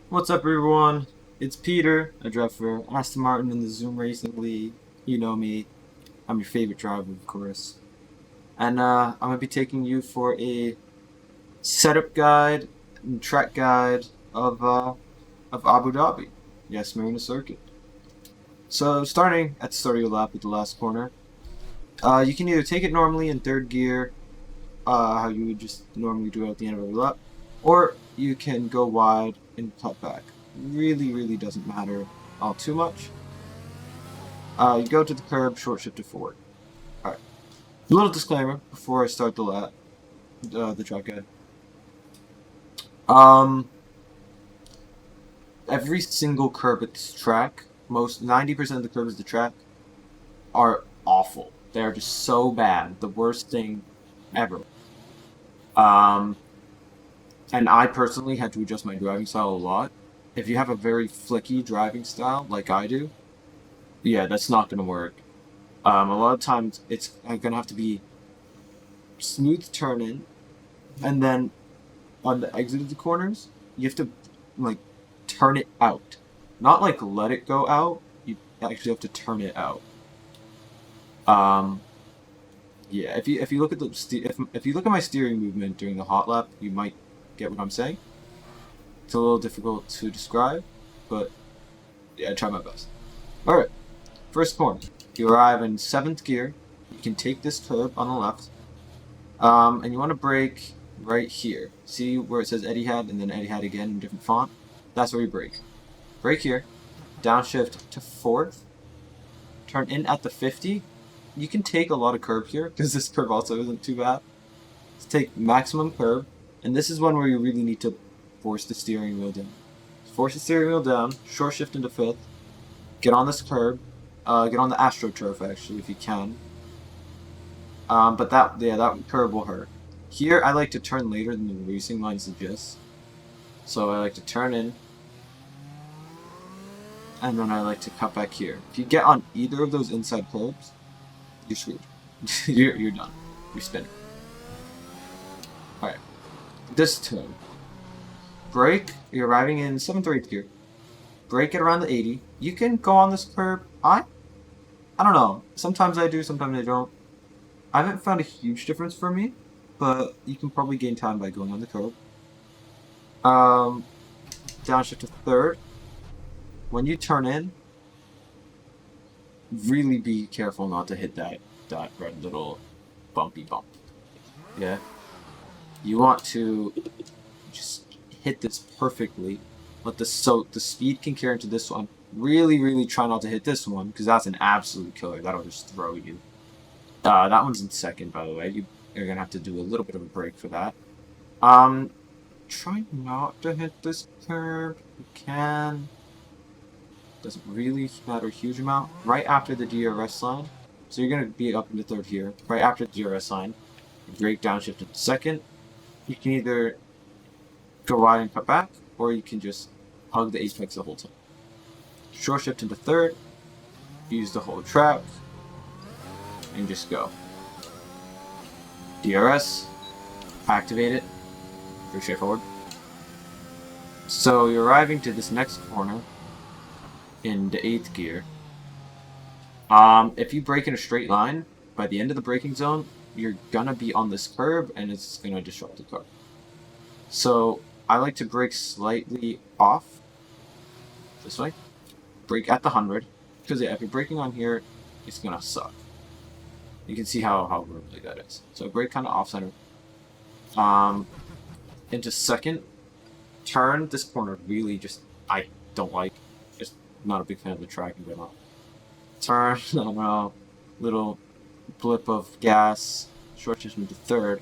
What's up, everyone? It's Peter, a driver for Aston Martin in the Zoom Racing League. You know me. I'm your favorite driver, of course. And I'm going to be taking you for a setup guide and track guide of Abu Dhabi. Yes, Marina Circuit. So, starting at the start of your lap with the last corner, you can either take it normally in third gear, how you would just normally do it at the end of every lap, or you can go wide and cut back. Really doesn't matter all too much. You go to the curb, short shift to forward. Alright. A little disclaimer before I start the track guide. Um, every single curb at this track, most 90% of the curbs at the track are awful. They're just so bad. The worst thing ever. Um, and I personally had to adjust my driving style a lot. If you have a very flicky driving style, like I do, yeah, that's not going to work. A lot of times it's going to have to be smooth turn in, and then on the exit of the corners, you have to like turn it out, not like let it go out. You actually have to turn it out. Um, yeah, if you look at if you look at my steering movement during the hot lap, you might get what I'm saying. It's a little difficult to describe, but yeah, I try my best. All right, first corner. You arrive in seventh gear. You can take this curb on the left. And you want to brake right here. See where it says Etihad and then Etihad again in different font? That's where you brake. Brake here. Downshift to fourth. Turn in at the 50. You can take a lot of curb here because this curb also isn't too bad. Let's take maximum curb. And this is one where you really need to force the steering wheel down. Force the steering wheel down. Short shift into fifth. Get on this curb. Get on the AstroTurf actually if you can. But that curb will hurt. Here, I like to turn later than the racing line suggests. So I like to turn in, and then I like to cut back here. If you get on either of those inside curbs, you're screwed. you're done. You're spinning. Alright. This turn. Brake, you're arriving in 7th or 8th gear. Brake at around the 80. You can go on this curb. I don't know. Sometimes I do, sometimes I don't. I haven't found a huge difference for me, but you can probably gain time by going on the curb. Downshift to third. When you turn in, really be careful not to hit that red little bumpy bump. Yeah? You want to just hit this perfectly. The speed can carry into this one. Really try not to hit this one, because that's an absolute killer. That'll just throw you. That one's in second, by the way. You're gonna have to do a little bit of a break for that. Try not to hit this curb. You can. Doesn't really matter a huge amount. Right after the DRS line, so you're gonna be up into third here. Right after the DRS line, you brake downshift into second. You can either go wide and cut back, or you can just hug the apex the whole time. Short shift into third. Use the whole track. And just go. DRS, activate it, pretty straightforward. So you're arriving to this next corner in the 8th gear. If you brake in a straight line, by the end of the braking zone, you're gonna be on this curb and it's gonna disrupt the car. So I like to brake slightly off, this way, brake at the 100, because yeah, if you're braking on here, it's gonna suck. You can see how rotary that is. So brake kind of off center. Into second. Turn. This corner really just, I don't like. Just not a big fan of the track in general. Turn. I don't know. Little blip of gas. Short shift into third.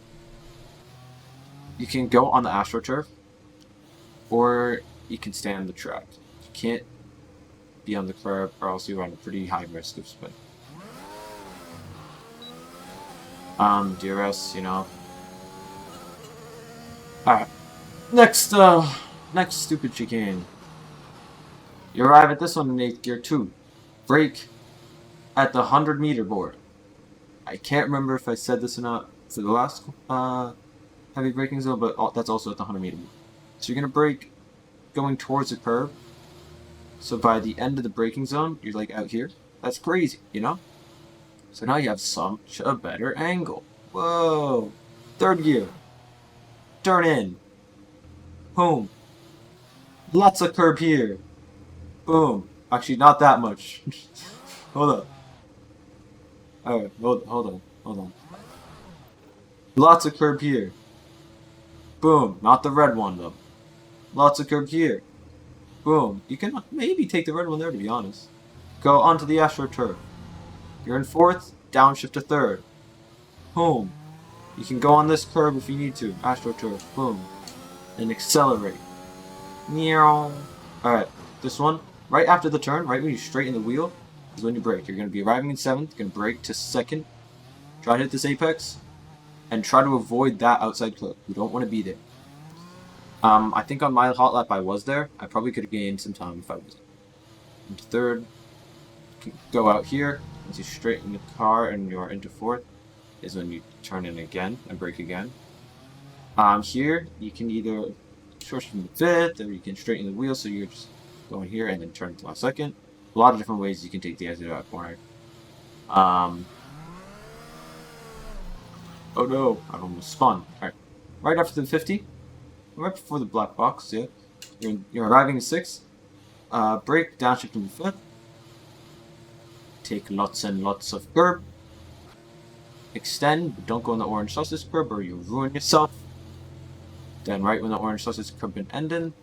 You can go on the AstroTurf, or you can stay on the track. You can't be on the curb, or else you run a pretty high risk of spin. DRS, you know. Alright. Next stupid chicane. You arrive at this one in 8th gear 2. Brake at the 100-meter board. I can't remember if I said this or not for the last heavy braking zone, but that's also at the 100-meter board. So you're gonna brake going towards the curb. So by the end of the braking zone, you're like out here. That's crazy, you know? So now you have such a better angle. Whoa. Third gear. Turn in. Boom. Lots of curb here. Boom. Actually, not that much. Hold up. Alright, hold on. Lots of curb here. Boom. Not the red one, though. Lots of curb here. Boom. You can maybe take the red one there, to be honest. Go onto the AstroTurf. You're in fourth, downshift to third. Boom. You can go on this curb if you need to. AstroTurf. Boom. And accelerate. Meow. Alright, this one. Right after the turn, right when you straighten the wheel, is when you brake. You're going to be arriving in seventh. You're going to brake to second. Try to hit this apex. And try to avoid that outside clip. You don't want to be there. I think on my hot lap I was there. I probably could have gained some time if I was into third. Go out here. Once you straighten the car and you're into fourth, is when you turn in again and brake again. Here you can either short from the fifth, or you can straighten the wheel, so you're just going here and then turn to last second. A lot of different ways you can take the exit out corner. Oh no, I almost spun. Alright. Right after the 50, right before the black box, yeah. You're arriving in sixth. Brake, downshift in the fifth. Take lots and lots of curb. Extend, but don't go on the orange sausage curb or you'll ruin yourself. Then right when the orange sausage curb been ending.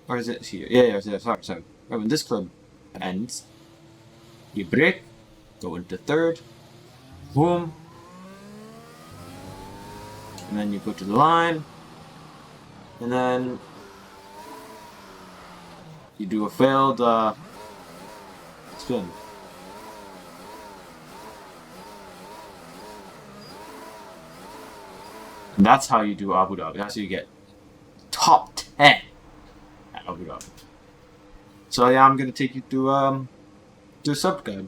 Or is it here? Yeah, sorry. Right when this curb ends, you brake, go into third, boom. And then you go to the line. And then you do a failed spin. And that's how you do Abu Dhabi. That's how you get top 10 at Abu Dhabi. So yeah, I'm gonna take you to do a sub guide.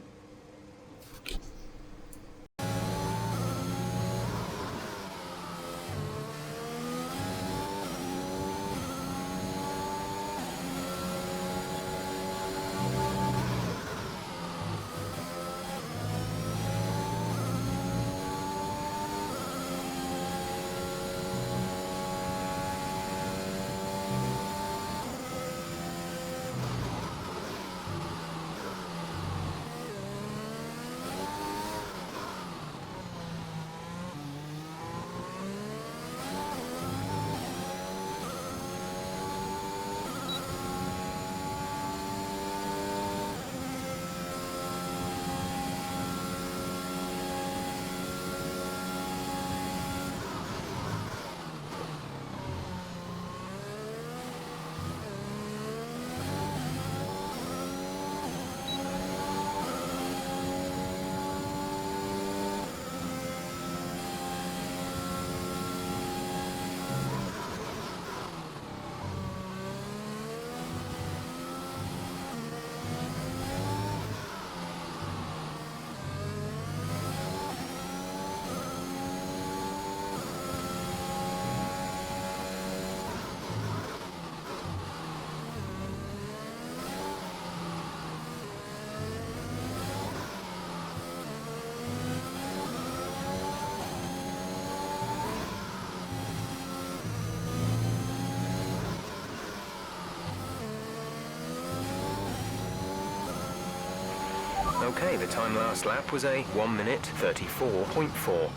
Okay, the time last lap was a 1 minute 34.4.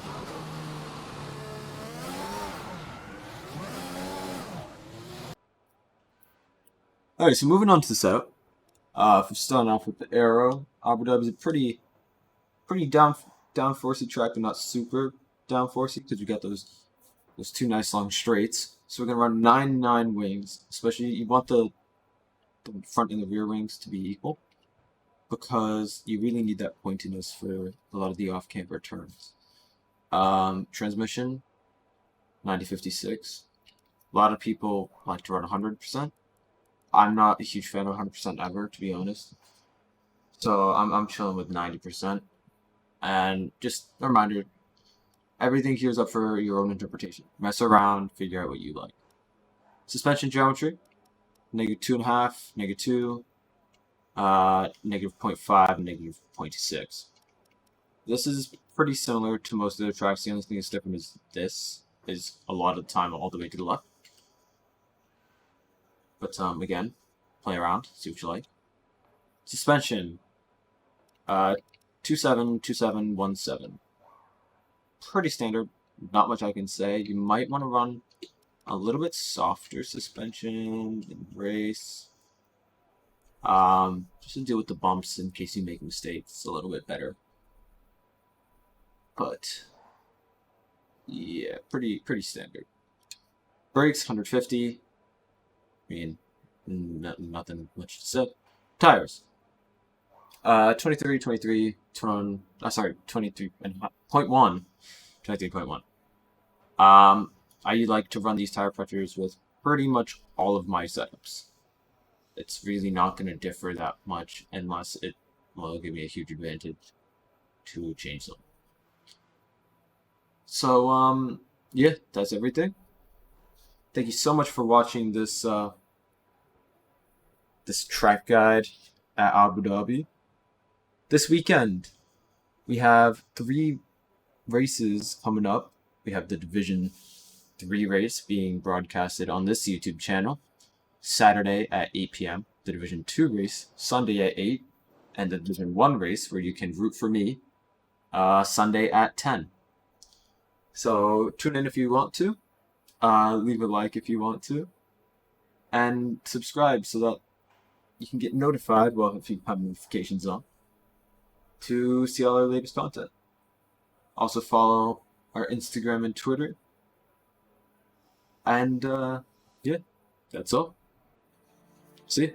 Alright, so moving on to the setup. If we're starting off with the Aero, Abu Dhabi is a pretty downforcey track, but not super downforcey because we got those two nice long straights. So we're gonna run 9 wings. Especially you want the front and the rear wings to be equal, because you really need that pointiness for a lot of the off-camber turns. Transmission, 90-56. A lot of people like to run 100%. I'm not a huge fan of 100% ever, to be honest. So I'm chilling with 90%. And just a reminder, everything here is up for your own interpretation. Mess around, figure out what you like. Suspension geometry, -2.5, -2, -0.5, -0.6. This is pretty similar to most of the tracks. The only thing that's different is this is a lot of the time all the way to the left. But again, play around, see what you like. Suspension, 2.7, 2.7, 1.7. Pretty standard. Not much I can say. You might want to run a little bit softer suspension in race. Just to deal with the bumps in case you make mistakes a little bit better. But yeah, pretty standard. Brakes 150. I mean, nothing much to say. Tires. 23, 23, 21, sorry, 23.1. 23.1. I like to run these tire pressures with pretty much all of my setups. It's really not going to differ that much unless it will give me a huge advantage to change them. So, yeah, that's everything. Thank you so much for watching this this track guide at Abu Dhabi. This weekend, we have 3 races coming up. We have the Division 3 race being broadcasted on this YouTube channel Saturday at 8 p.m. The Division 2 race Sunday at 8, and the Division 1 race where you can root for me Sunday at 10. So tune in if you want to. Leave a like if you want to. And subscribe so that you can get notified, well, if you have notifications on, to see all our latest content. Also follow our Instagram and Twitter. And, yeah, that's all. See ya.